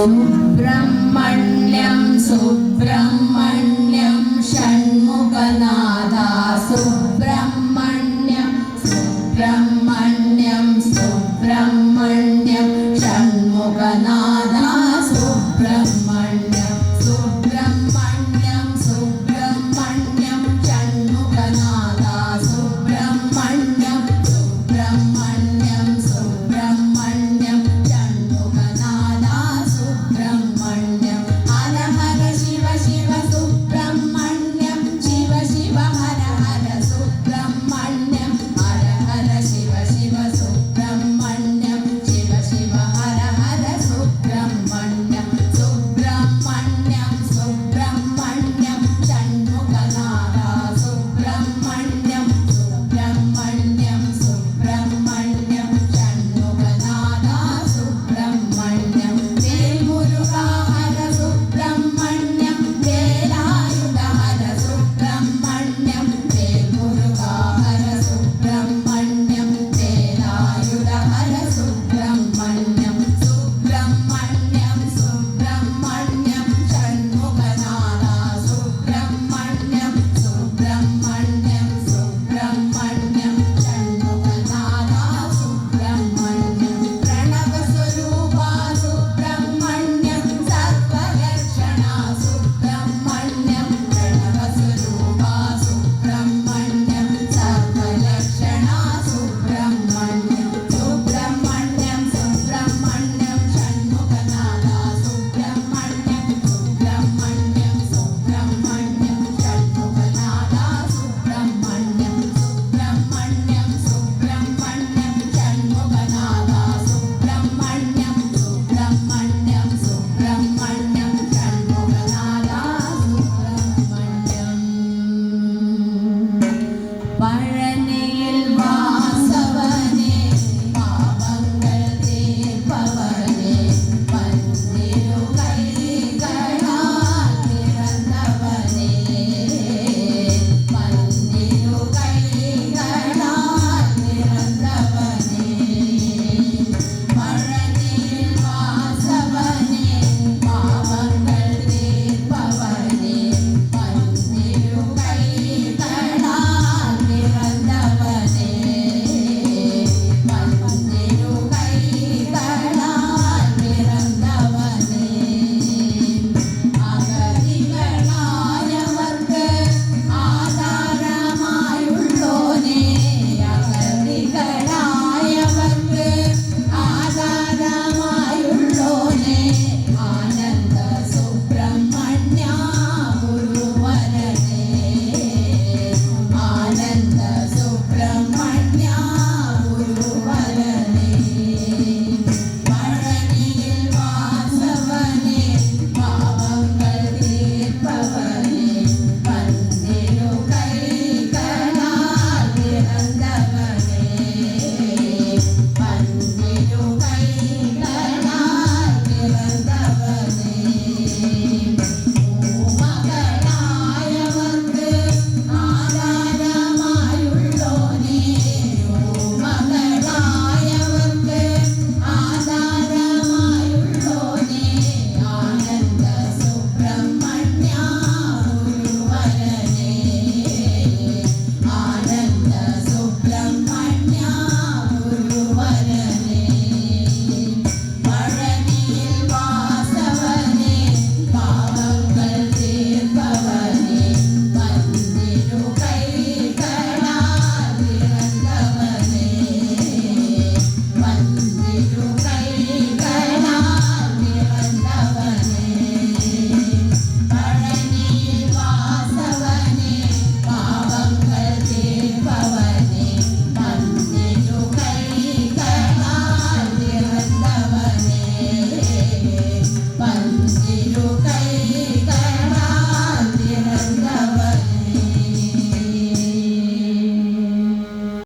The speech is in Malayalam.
സുബ്രഹ്മണ്യം സുബ്രഹ്മണ്യം ഷൺമുഖനാഥ സുബ്രഹ്മണ്യം സുബ്രഹ്മണ്യം സുബ്രഹ്മണ്യം ഷൺമുഖനാഥ സുബ്രഹ്മണ്യം സുബ്രഹ്മണ്യം സുബ്രഹ്മണ്യം ഷൺമുഖനാഥ സുബ്രഹ്മണ്യം സുബ്രഹ്മണ്യം സുബ്രഹ്മണ്യം ഷൺമുഖനാഥ സുബ്രഹ്മണ്യം ഹര ഹര ശിവ ശിവ സുബ്രഹ്മണ്യം ശിവ ശിവ ഹര ഹര സുബ്രഹ്മണ്യം ഹര ഹര ശിവ ശിവ സുബ്രഹ്മണ്യം ശിവ ശിവ ഹര ഹര സുബ്രഹ്മണ്യം സുബ്രഹ്മണ്യം സുബ്രഹ്മണ്യം ഷൺമുഖനാഥ സുബ്രഹ്മണ്യം സുബ്രഹ്മണ്യം സുബ്രഹ്മണ്യം ഷൺമുഖനാഥ സുബ്രഹ്മണ്യം വേൽമുരുക ഹര സുബ്രഹ്മണ്യം വേലായുധ ഹര സുബ്രഹ്മണ്യം വേൽമുരുക ഹര സുബ്രഹ്മണ്യം വേലായുധ ഹര സുബ്രഹ്മണ്യം സുബ്രഹ്മണ്യം സുബ്രഹ്മണ്യം ഷൺമുഖനാഥ സുബ്രഹ്മണ്യം സുബ്രഹ്മണ്യം സുബ്രഹ്മണ്യം ഷൺമുഖനാഥ സുബ്രഹ്മണ്യം പ്രണവസ്വരൂപ സുബ്രഹ്മണ്യം സർവലക്ഷണ സുബ്രഹ്മണ്യം പ്രണവസ്വരൂപ സുബ്രഹ്മണ്യം സർവലക്ഷണ സുബ്രഹ്മണ്യം സുബ്രഹ്മണ്യം സുബ്രഹ്മണ്യം ഷൺമുഖനാഥ സുബ്രഹ്മണ്യം സുബ്രഹ്മണ്യം സുബ്രഹ്മണ്യം ഷൺമുഖനാഥ സുബ്രഹ്മണ്യം സുബ്രഹ്മണ്യം സുബ്രഹ്മണ്യം ഷൺമുഖനാഥ സുബ്രഹ്മണ്യം സുബ്രഹ്മണ്യം സുബ്രഹ്മണ്യം ഷൺമുഖനാഥ സുബ്രഹ്മണ്യം പഴനിയിൽ വാസവനേ പാപങ്ങൾ തീർപ്പവനേ പന്നിരു കൈകളാൽ പിറന്നവനേ പന്നിരു കൈകളാൽ പിറന്നവനേ പഴനിയിൽ വാസവനേ പാപങ്ങൾ തീർപ്പവനേ പന്നിരു കൈകളാൽ പിറന്നവനേ പന്നിരു കൈകളാൽ പിറന്നവനേ അഗതികളായവർക്ക് ആധാരമായുള്ളോനേ അഗതികളായവർക്ക് ആധാരമായുള്ളോനേ ആനന്ദ സുബ്രഹ്മണ്യ ഗുരുവരനേ ആനന്ദ സുബ്രഹ്മണ്യ ഗുരുവരനേ പഴനിയിൽ വാസവനേ പാപങ്ങൾ തീർപ്പവനേ പന്നിരു കൈകളാൽ പിറന്നവനേ പന്നിരു കൈകളാൽ പിറന്നവനേ